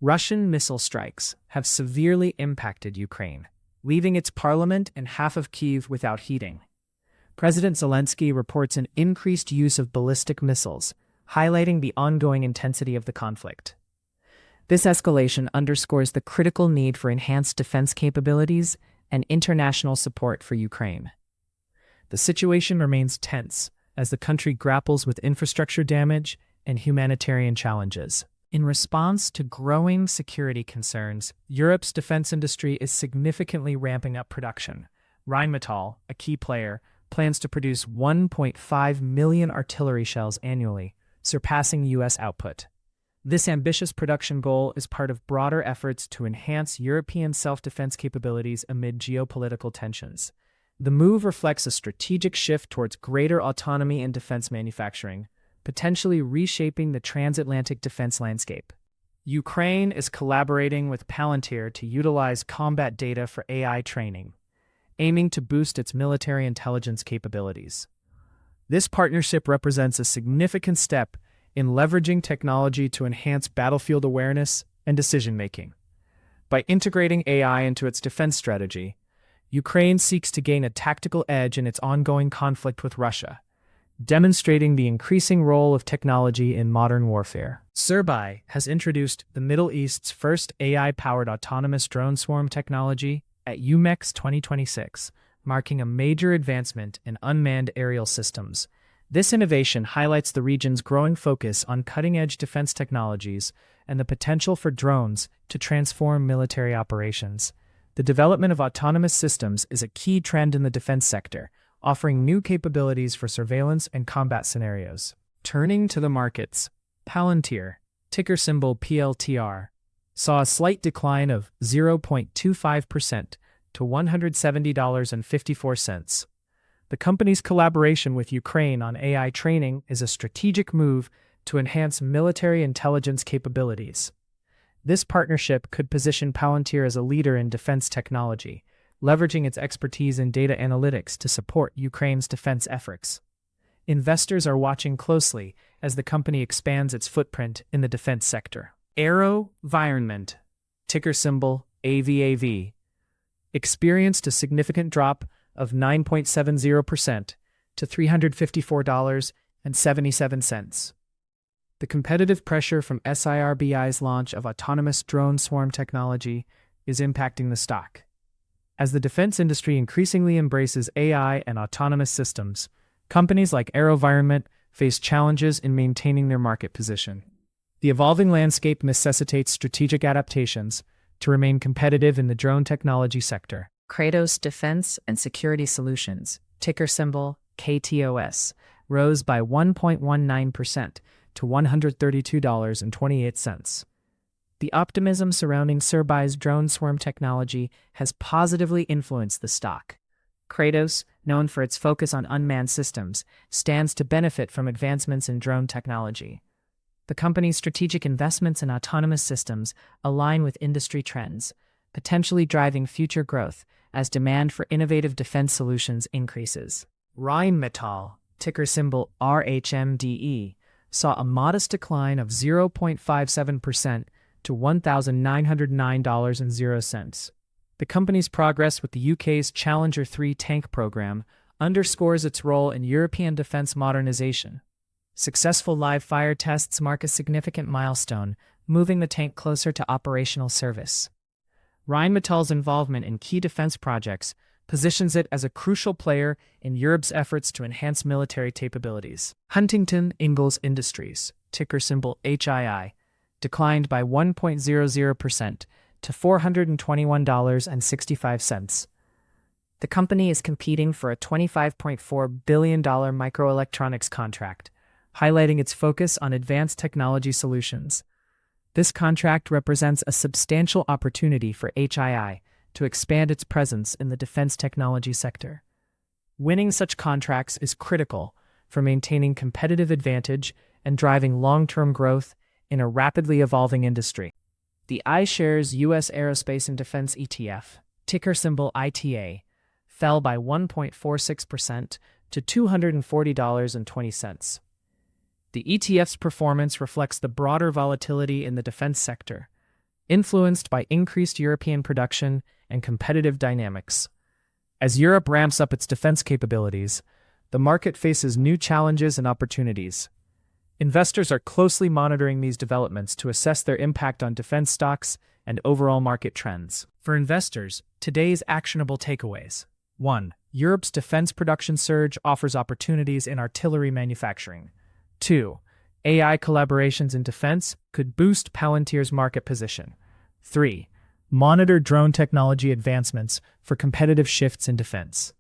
Russian missile strikes have severely impacted Ukraine, leaving its parliament and half of Kyiv without heating. President Zelensky reports an increased use of ballistic missiles, highlighting the ongoing intensity of the conflict. This escalation underscores the critical need for enhanced defense capabilities and international support for Ukraine. The situation remains tense as the country grapples with infrastructure damage and humanitarian challenges. In response to growing security concerns, Europe's defense industry is significantly ramping up production. Rheinmetall, a key player, plans to produce 1.5 million artillery shells annually, surpassing U.S. output. This ambitious production goal is part of broader efforts to enhance European self-defense capabilities amid geopolitical tensions. The move reflects a strategic shift towards greater autonomy in defense manufacturing, potentially reshaping the transatlantic defense landscape. Ukraine is collaborating with Palantir to utilize combat data for AI training, aiming to boost its military intelligence capabilities. This partnership represents a significant step in leveraging technology to enhance battlefield awareness and decision-making. By integrating AI into its defense strategy, Ukraine seeks to gain a tactical edge in its ongoing conflict with Russia, demonstrating the increasing role of technology in modern warfare. SIRBAI has introduced the Middle East's first AI-powered autonomous drone swarm technology at UMEX 2026, marking a major advancement in unmanned aerial systems. This innovation highlights the region's growing focus on cutting-edge defense technologies and the potential for drones to transform military operations. The development of autonomous systems is a key trend in the defense sector, offering new capabilities for surveillance and combat scenarios. Turning to the markets, Palantir, ticker symbol PLTR, saw a slight decline of 0.25% to $170.54. The company's collaboration with Ukraine on AI training is a strategic move to enhance military intelligence capabilities. This partnership could position Palantir as a leader in defense technology, leveraging its expertise in data analytics to support Ukraine's defense efforts. Investors are watching closely as the company expands its footprint in the defense sector. AeroVironment, ticker symbol AVAV, experienced a significant drop of 9.70% to $354.77. The competitive pressure from SIRBAI's launch of autonomous drone swarm technology is impacting the stock. As the defense industry increasingly embraces AI and autonomous systems, companies like AeroVironment face challenges in maintaining their market position. The evolving landscape necessitates strategic adaptations to remain competitive in the drone technology sector. Kratos Defense and Security Solutions, ticker symbol KTOS, rose by 1.19% to $132.28. The optimism surrounding SIRBAI's drone swarm technology has positively influenced the stock. Kratos, known for its focus on unmanned systems, stands to benefit from advancements in drone technology. The company's strategic investments in autonomous systems align with industry trends, potentially driving future growth as demand for innovative defense solutions increases. Rheinmetall, ticker symbol RHMDE, saw a modest decline of 0.57% to $1,909.00. The company's progress with the UK's Challenger 3 tank program underscores its role in European defense modernization. Successful live fire tests mark a significant milestone, moving the tank closer to operational service. Rheinmetall's involvement in key defense projects positions it as a crucial player in Europe's efforts to enhance military capabilities. Huntington Ingalls Industries, ticker symbol HII, declined by 1.00% to $421.65. The company is competing for a $25.4 billion microelectronics contract, highlighting its focus on advanced technology solutions. This contract represents a substantial opportunity for HII to expand its presence in the defense technology sector. Winning such contracts is critical for maintaining competitive advantage and driving long-term growth in a rapidly evolving industry. The iShares U.S. Aerospace and Defense ETF, ticker symbol ITA, fell by 1.46% to $240.20. The ETF's performance reflects the broader volatility in the defense sector, influenced by increased European production and competitive dynamics. As Europe ramps up its defense capabilities, the market faces new challenges and opportunities. Investors are closely monitoring these developments to assess their impact on defense stocks and overall market trends. For investors, today's actionable takeaways. 1. Europe's defense production surge offers opportunities in artillery manufacturing. 2. AI collaborations in defense could boost Palantir's market position. 3. Monitor drone technology advancements for competitive shifts in defense.